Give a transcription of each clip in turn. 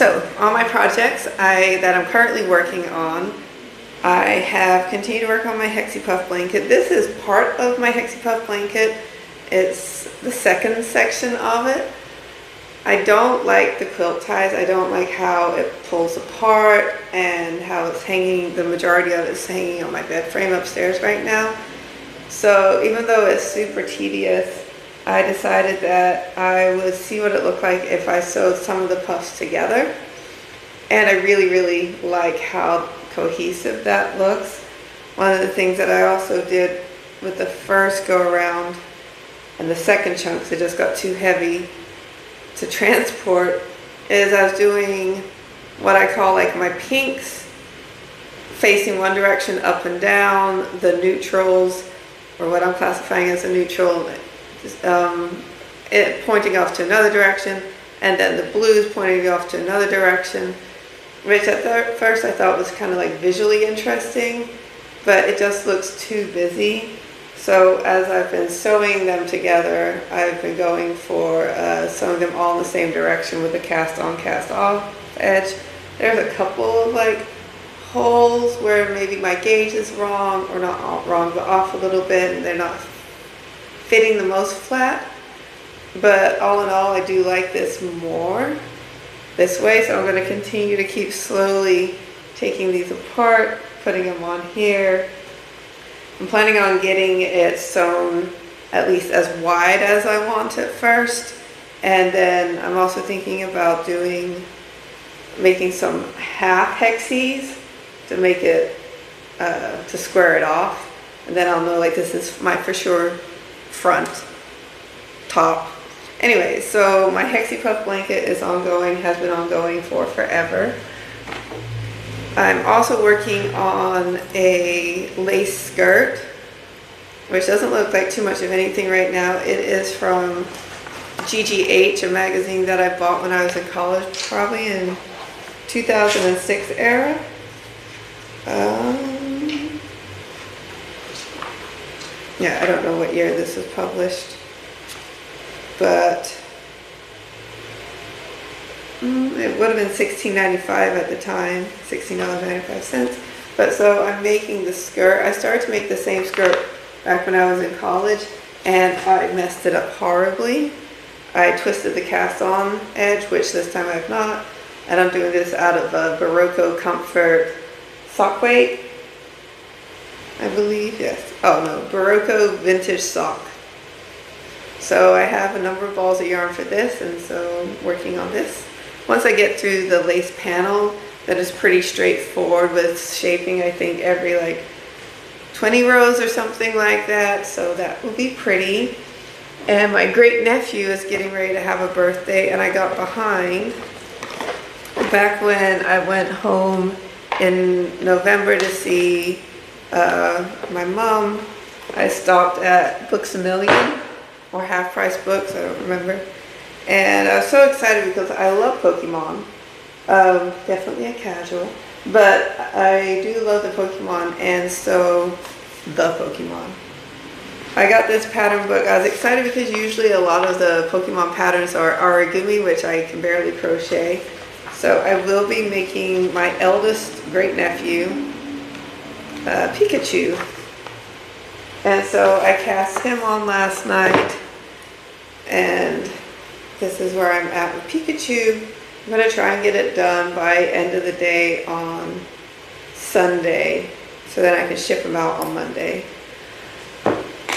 So all my projects that I'm currently working on, I have continued to work on my Hexie Puff blanket. This is part of my Hexie Puff blanket. It's the second section of it. I don't like the quilt ties. I don't like how it pulls apart and how it's hanging. The majority of it is hanging on my bed frame upstairs right now. So even though it's super tedious, I decided that I would see what it looked like if I sewed some of the puffs together. And I really like how cohesive that looks. One of the things that I also did with the first go around and the second chunks, it just got too heavy to transport, is I was doing what I call like my pinks facing one direction up and down, the neutrals, or what I'm classifying as a neutral, it pointing off to another direction, and then the blues pointing off to another direction, which at first I thought was kind of like visually interesting, but it just looks too busy. So as I've been sewing them together, I've been going for sewing them all in the same direction with the cast on, cast off edge. There's a couple of like holes where maybe my gauge is wrong, or not wrong, but off a little bit, and they're not fitting the most flat. But all in all, I do like this more this way, so I'm going to continue to keep slowly taking these apart, putting them on here. I'm planning on getting it sewn at least as wide as I want it first, and then I'm also thinking about making some half hexies to make it to square it off, and then I'll know like this is my for sure front top. Anyway, so my Hexie Puff blanket is ongoing, has been ongoing for forever. I'm also working on a lace skirt, which doesn't look like too much of anything right now. It is from GGH, a magazine that I bought when I was in college, probably in 2006 era. Yeah, I don't know what year this was published, but it would have been $16.95 at the time, $16.95. But so I'm making the skirt. I started to make the same skirt back when I was in college, and I messed it up horribly. I twisted the cast on edge, which this time I've not, and I'm doing this out of a Barocco Comfort sock weight, I believe, yes. Oh no, Barocco vintage sock. So I have a number of balls of yarn for this, and so I'm working on this. Once I get through the lace panel, that is pretty straightforward with shaping, I think every like 20 rows or something like that, so that will be pretty. And my great nephew is getting ready to have a birthday, and I got behind. Back when I went home in November to see my mom, I stopped at Books A Million, or Half Price Books, I don't remember. And I was so excited because I love Pokemon. Definitely a casual, but I do love the Pokemon, and so the Pokemon. I got this pattern book. I was excited because usually a lot of the Pokemon patterns are origami, which I can barely crochet. So I will be making my eldest great nephew Pikachu. And so I cast him on last night, and this is where I'm at with Pikachu. I'm going to try and get it done by end of the day on Sunday, so that I can ship them out on Monday.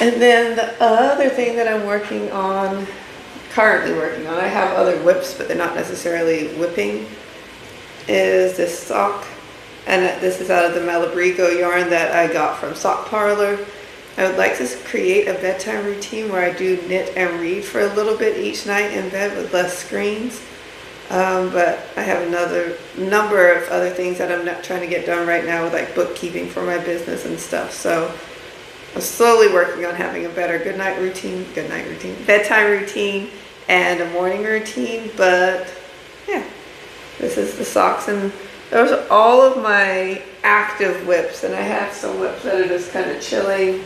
And then the other thing that I'm currently working on, I have other whips, but they're not necessarily whipping, is this sock. And this is out of the Apricot yarn that I got from Sock Parlor. I would like to create a bedtime routine where I do knit and read for a little bit each night in bed with less screens. But I have another number of other things that I'm not trying to get done right now, with like bookkeeping for my business and stuff. So I'm slowly working on having a better bedtime routine and a morning routine. But yeah, this is the socks, and those are all of my active whips, and I have some whips that are just kind of chilling.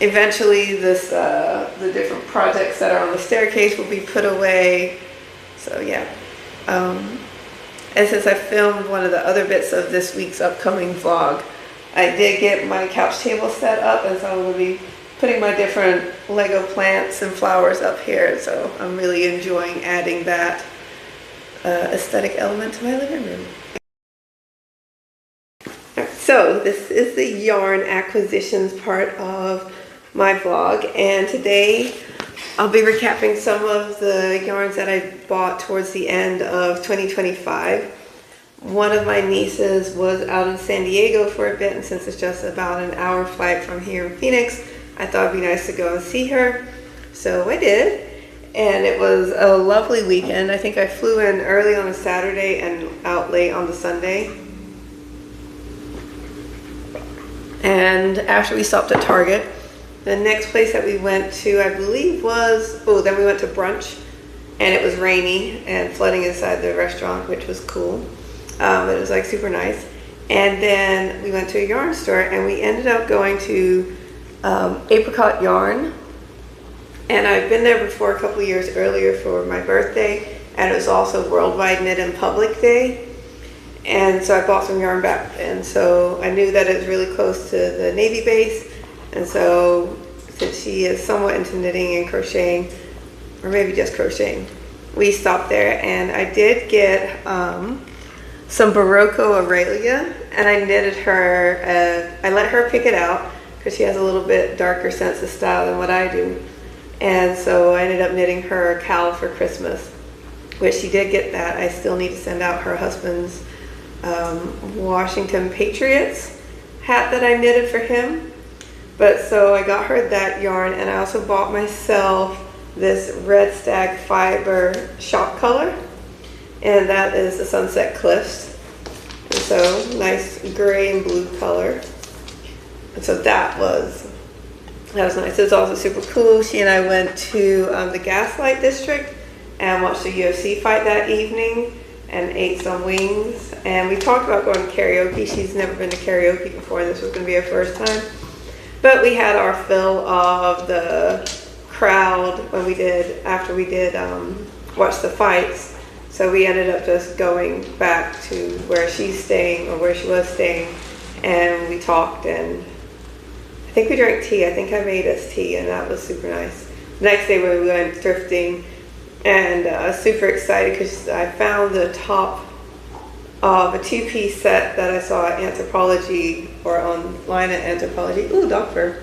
Eventually the different projects that are on the staircase will be put away. So yeah, And since I filmed one of the other bits of this week's upcoming vlog, I did get my couch table set up, and so I'm going to be putting my different Lego plants and flowers up here. So I'm really enjoying adding that aesthetic element to my living room. So this is the yarn acquisitions part of my vlog, and today I'll be recapping some of the yarns that I bought towards the end of 2025. One of my nieces was out in San Diego for a bit, and since it's just about an hour flight from here in Phoenix, I thought it'd be nice to go and see her. So I did, and it was a lovely weekend. I think I flew in early on a Saturday and out late on the Sunday. And after we stopped at Target, the next place that we went to, I believe was, then we went to brunch, and it was rainy and flooding inside the restaurant, which was cool. It was like super nice. And then we went to a yarn store, and we ended up going to Apricot Yarn. And I've been there before a couple years earlier for my birthday, and it was also Worldwide Knit in Public Day. And so I bought some yarn back, and so I knew that it was really close to the Navy base. And so since she is somewhat into knitting and crocheting, or maybe just crocheting, we stopped there, and I did get some Barocco Aurelia, and I knitted her, I let her pick it out because she has a little bit darker sense of style than what I do. And so I ended up knitting her a cowl for Christmas, which she did get that. I still need to send out her husband's Washington Patriots hat that I knitted for him. But so I got her that yarn, and I also bought myself this Red Stag Fiber shop color, and that is the Sunset Cliffs. And so nice gray and blue color. And so that was nice. It was also super cool. She and I went to the Gaslight District and watched the UFC fight that evening and ate some wings. And we talked about going to karaoke. She's never been to karaoke before, and this was going to be her first time. But we had our fill of the crowd after we did watch the fights. So we ended up just going back to where she's staying, or where she was staying, and we talked, and I think we drank tea. I think I made us tea, and that was super nice. The next day we went thrifting, and super excited because I found the top of a two-piece set that I saw at Anthropology, or online at Anthropology. Ooh, dog fur.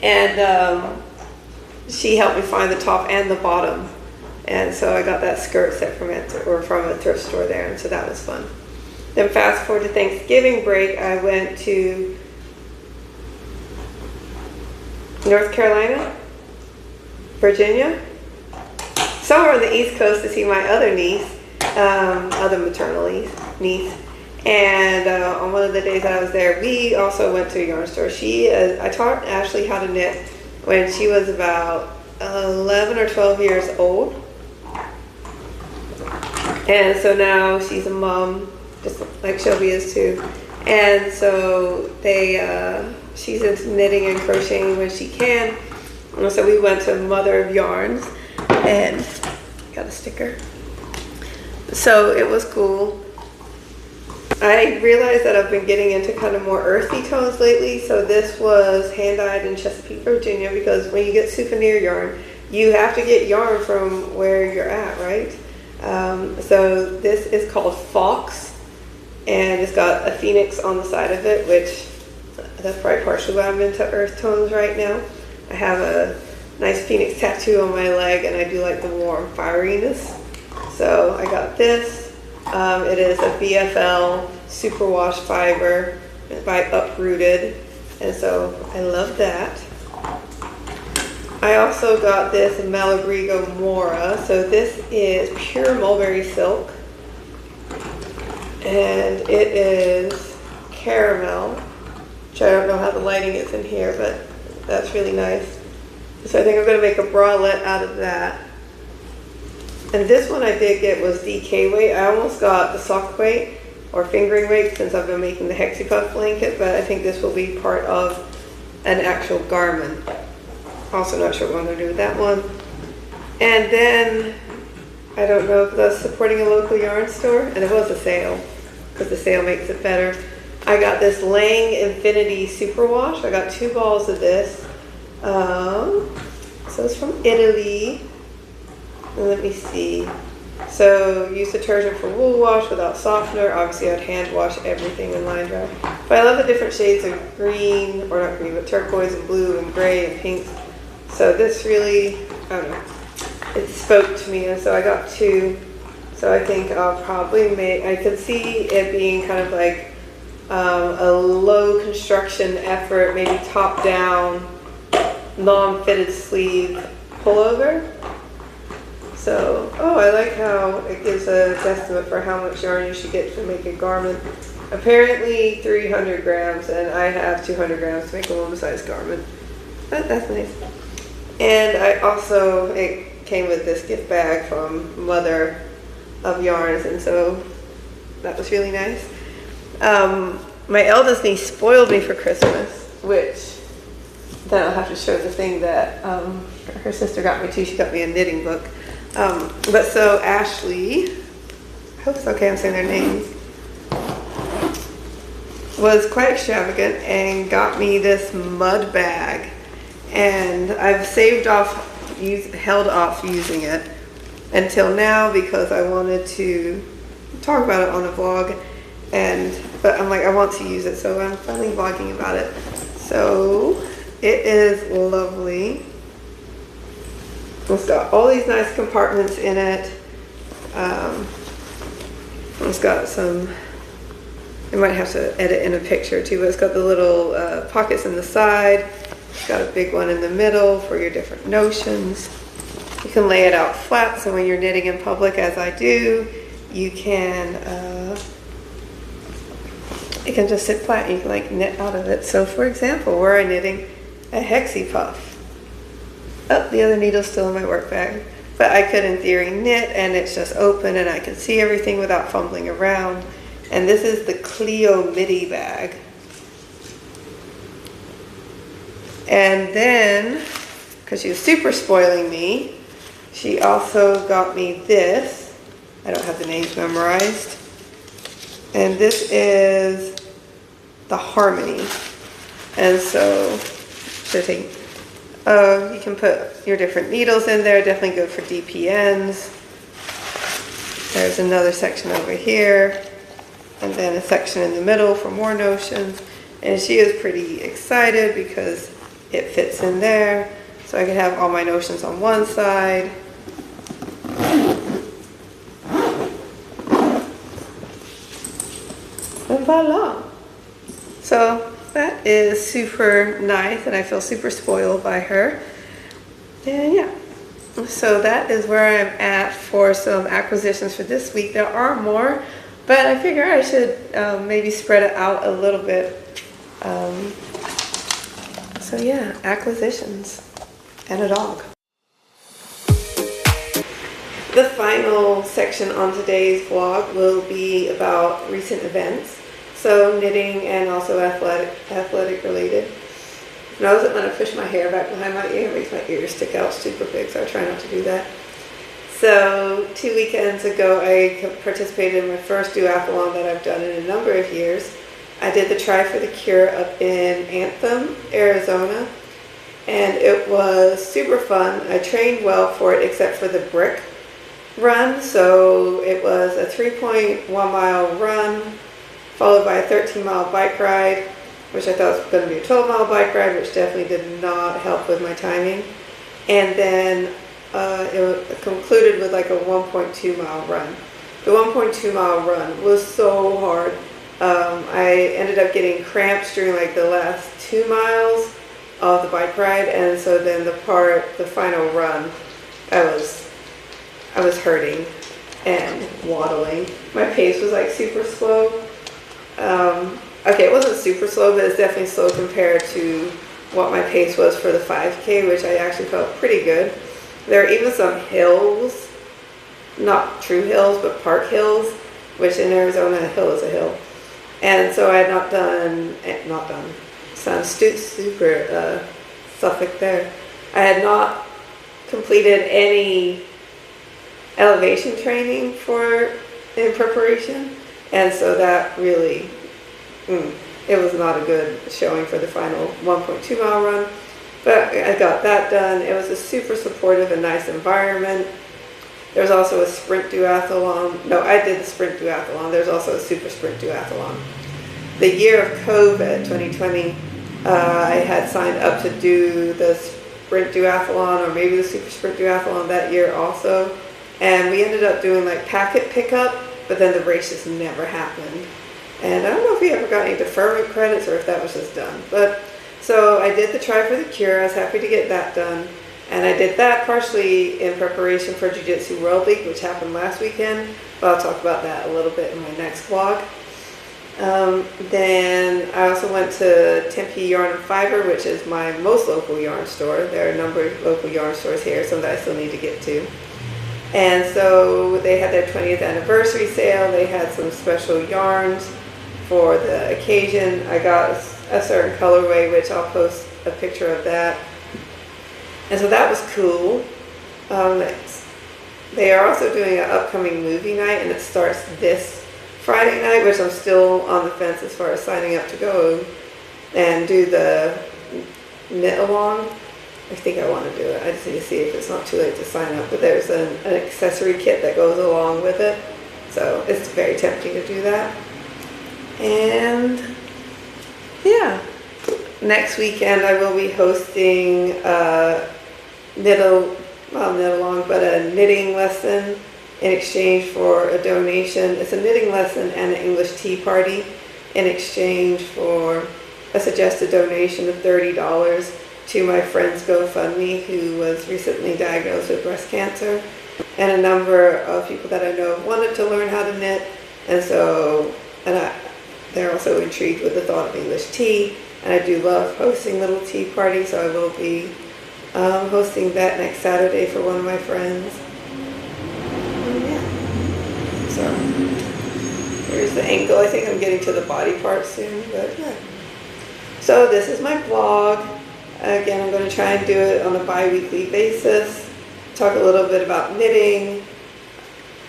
And she helped me find the top and the bottom. And so I got that skirt set from a thrift store there, and so that was fun. Then fast forward to Thanksgiving break, I went to North Carolina, Virginia, somewhere on the East Coast to see my other niece, other maternal niece. And on one of the days that I was there, we also went to a yarn store. I taught Ashley how to knit when she was about 11 or 12 years old. And so now she's a mom, just like Shelby is too. And so she's into knitting and crocheting when she can. And so we went to Mother of Yarns and got a sticker. So it was cool. I realized that I've been getting into kind of more earthy tones lately. So this was hand-dyed in Chesapeake, Virginia, because when you get souvenir yarn, you have to get yarn from where you're at, right? So this is called Fox, and it's got a phoenix on the side of it, which that's probably partially why I'm into earth tones right now. I have a nice phoenix tattoo on my leg, and I do like the warm fieriness. So I got this. It is a BFL superwash fiber by Uprooted, and so I love that. I also got this Malabrigo Mora. So this is pure mulberry silk, and it is caramel, which I don't know how the lighting is in here, but that's really nice. So I think I'm going to make a bralette out of that. And this one I did get was DK weight. I almost got the sock weight or fingering weight since I've been making the Hexi-Puff blanket, but I think this will be part of an actual garment. Also not sure what I'm going to do with that one. And then I don't know if that's supporting a local yarn store, and it was a sale, because the sale makes it better. I got this Lang Infinity Superwash. I got 2 balls of this. So it's from Italy. And let me see. So use detergent for wool wash without softener. Obviously I'd hand wash everything in line dry. But I love the different shades of green, or not green, but turquoise and blue and gray and pink. So this really, I don't know, it spoke to me, and so I got 2. So I think I'll probably I could see it being kind of like a low construction effort, maybe top down, non-fitted sleeve pullover. So, oh, I like how it gives a estimate for how much yarn you should get to make a garment. Apparently 300 grams, and I have 200 grams to make a woman-sized garment. But that's nice. And I also, it came with this gift bag from Mother of Yarns, and so that was really nice. My eldest niece spoiled me for Christmas, which then I'll have to show the thing that her sister got me too. She got me a knitting book. But so Ashley, I hope it's okay I'm saying their names, was quite extravagant and got me this mud bag. And I've held off using it until now because I wanted to talk about it on a vlog. But I'm like, I want to use it, so I'm finally vlogging about it. So it is lovely. It's got all these nice compartments in it. It's got some, I might have to edit in a picture too, but it's got the little pockets in the side. It's got a big one in the middle for your different notions. You can lay it out flat, so when you're knitting in public, as I do, you can, it can just sit flat and you can like knit out of it. So for example, were I knitting a hexie puff? Oh, the other needle's still in my work bag. But I could, in theory, knit, and it's just open, and I can see everything without fumbling around. And this is the Clio midi bag. And then, because she was super spoiling me, she also got me this. I don't have the names memorized. And this is the Harmony. And so, you can put your different needles in there, definitely good for DPNs. There's another section over here, and then a section in the middle for more notions. And she is pretty excited because it fits in there. So I can have all my notions on one side. And voila. So that is super nice, and I feel super spoiled by her. And yeah, so that is where I'm at for some acquisitions for this week. There are more, but I figure I should maybe spread it out a little bit. So yeah, acquisitions and a dog. The final section on today's vlog will be about recent events. So knitting and also athletic related. And I wasn't going to push my hair back behind my ear. It makes my ears stick out super big, so I try not to do that. So 2 weekends ago, I participated in my first duathalon that I've done in a number of years. I did the Try for the Cure up in Anthem, Arizona, and it was super fun. I trained well for it except for the brick run. So it was a 3.1 mile run followed by a 13-mile bike ride, which I thought was going to be a 12-mile bike ride, which definitely did not help with my timing. And then it concluded with like a 1.2 mile run. The 1.2 mile run was so hard. I ended up getting cramps during like the last 2 miles of the bike ride, and so then the final run, I was hurting and waddling. My pace was like super slow. Okay, it wasn't super slow, but it's definitely slow compared to what my pace was for the 5K, which I actually felt pretty good. There are even some hills, not true hills, but park hills, which in Arizona, a hill is a hill. And so I had sounds super Suffolk there. I had not completed any elevation training in preparation, and so that really, it was not a good showing for the final 1.2 mile run, but I got that done. It was a super supportive and nice environment. There's also a sprint duathalon. No, I did the sprint duathalon. There's also a super sprint duathalon. The year of COVID, 2020, I had signed up to do the sprint duathlon or maybe the super sprint duathlon that year also. And we ended up doing like packet pickup, but then the race just never happened. And I don't know if we ever got any deferment credits or if that was just done. But so I did the Try for the Cure. I was happy to get that done. And I did that partially in preparation for Jiu-Jitsu World League, which happened last weekend. But I'll talk about that a little bit in my next vlog. Then I also went to Tempe Yarn and Fiber, which is my most local yarn store. There are a number of local yarn stores here, some that I still need to get to. And so they had their 20th anniversary sale. They had some special yarns for the occasion. I got a certain colorway, which I'll post a picture of that. And so that was cool. They are also doing an upcoming movie night, and it starts this Friday night, which I'm still on the fence as far as signing up to go and do the knit along. I think I want to do it. I just need to see if it's not too late to sign up. But there's an accessory kit that goes along with it. So it's very tempting to do that. And yeah, next weekend I will be hosting a knit along, but a knitting lesson in exchange for a donation. It's a knitting lesson and an English tea party in exchange for a suggested donation of $30 to my friend's GoFundMe, who was recently diagnosed with breast cancer. And a number of people that I know wanted to learn how to knit, and they're also intrigued with the thought of English tea. And I do love hosting little tea parties, so I will be hosting that next Saturday for one of my friends. So here's the ankle. I think I'm getting to the body part soon, but yeah. So this is my vlog. Again, I'm going to try and do it on a bi-weekly basis. Talk a little bit about knitting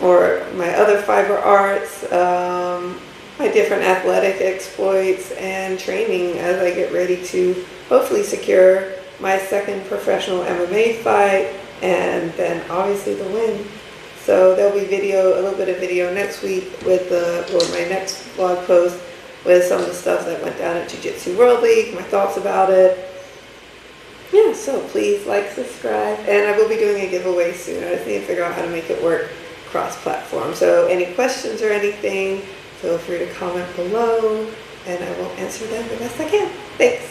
or my other fiber arts, my different athletic exploits and training as I get ready to hopefully secure my second professional MMA fight and then obviously the win. So there'll be a little bit of video next week with my next blog post with some of the stuff that went down at Jiu-Jitsu World League, my thoughts about it. Yeah, so please like, subscribe, and I will be doing a giveaway soon. I just need to figure out how to make it work cross-platform. So any questions or anything, feel free to comment below, and I will answer them the best I can. Thanks.